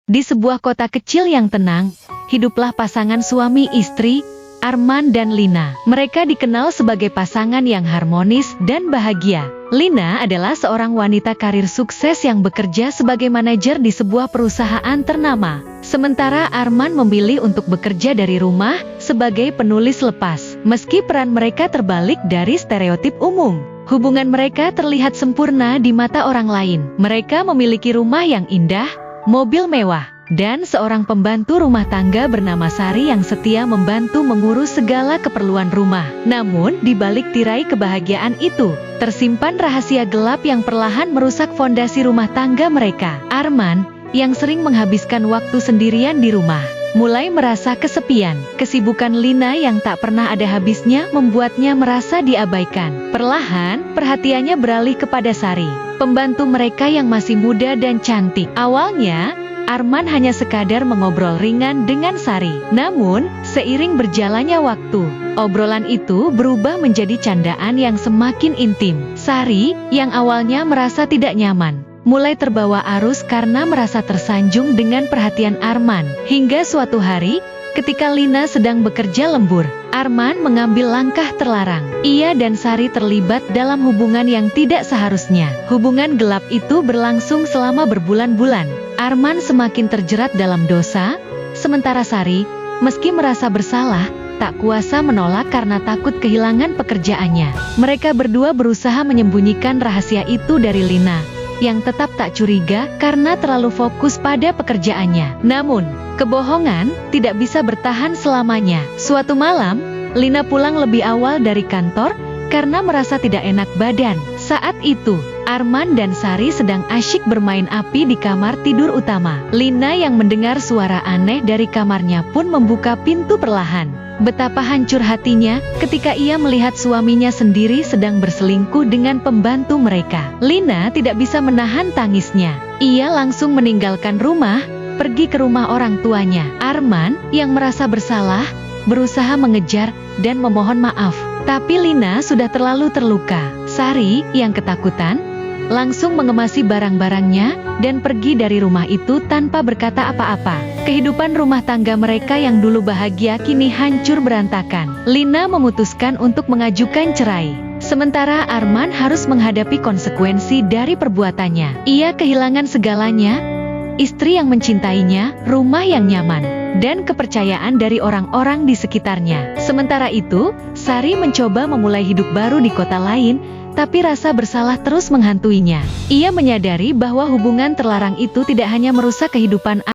Di sebuah kota kecil yang tenang, hiduplah pasangan suami istri, Arman dan Lina. Mereka dikenal sebagai pasangan yang harmonis dan bahagia. Lina adalah seorang wanita karir sukses yang bekerja sebagai manajer di sebuah perusahaan ternama. Sementara Arman memilih untuk bekerja dari rumah sebagai penulis lepas. Meski peran mereka terbalik dari stereotip umum, hubungan mereka terlihat sempurna di mata orang lain. Mereka memiliki rumah yang indah, mobil mewah, dan seorang pembantu rumah tangga bernama Sari yang setia membantu mengurus segala keperluan rumah. Namun, di balik tirai kebahagiaan itu, tersimpan rahasia gelap yang perlahan merusak fondasi rumah tangga mereka. Arman, yang sering menghabiskan waktu sendirian di rumah, mulai merasa kesepian. Kesibukan Lina yang tak pernah ada habisnya membuatnya merasa diabaikan. Perlahan, perhatiannya beralih kepada Sari, pembantu mereka yang masih muda dan cantik. Awalnya, Arman hanya sekadar mengobrol ringan dengan Sari. Namun, seiring berjalannya waktu, obrolan itu berubah menjadi candaan yang semakin intim. Sari, yang awalnya merasa tidak nyaman, mulai terbawa arus karena merasa tersanjung dengan perhatian Arman. Hingga suatu hari, ketika Lina sedang bekerja lembur, Arman mengambil langkah terlarang. Ia dan Sari terlibat dalam hubungan yang tidak seharusnya. Hubungan gelap itu berlangsung selama berbulan-bulan. Arman semakin terjerat dalam dosa, sementara Sari, meski merasa bersalah, tak kuasa menolak karena takut kehilangan pekerjaannya. Mereka berdua berusaha menyembunyikan rahasia itu dari Lina, yang tetap tak curiga karena terlalu fokus pada pekerjaannya. Namun, kebohongan tidak bisa bertahan selamanya. Suatu malam, Lina pulang lebih awal dari kantor karena merasa tidak enak badan. Saat itu, Arman dan Sari sedang asyik bermain api di kamar tidur utama. Lina yang mendengar suara aneh dari kamarnya pun membuka pintu perlahan. Betapa hancur hatinya ketika ia melihat suaminya sendiri sedang berselingkuh dengan pembantu mereka. Lina tidak bisa menahan tangisnya. Ia langsung meninggalkan rumah, pergi ke rumah orang tuanya. Arman, yang merasa bersalah, berusaha mengejar dan memohon maaf. Tapi Lina sudah terlalu terluka. Sari, yang ketakutan, langsung mengemasi barang-barangnya dan pergi dari rumah itu tanpa berkata apa-apa. Kehidupan rumah tangga mereka yang dulu bahagia kini hancur berantakan. Lina memutuskan untuk mengajukan cerai. Sementara Arman harus menghadapi konsekuensi dari perbuatannya. Ia kehilangan segalanya, istri yang mencintainya, rumah yang nyaman, dan kepercayaan dari orang-orang di sekitarnya. Sementara itu, Sari mencoba memulai hidup baru di kota lain, tapi rasa bersalah terus menghantuinya. Ia menyadari bahwa hubungan terlarang itu tidak hanya merusak kehidupan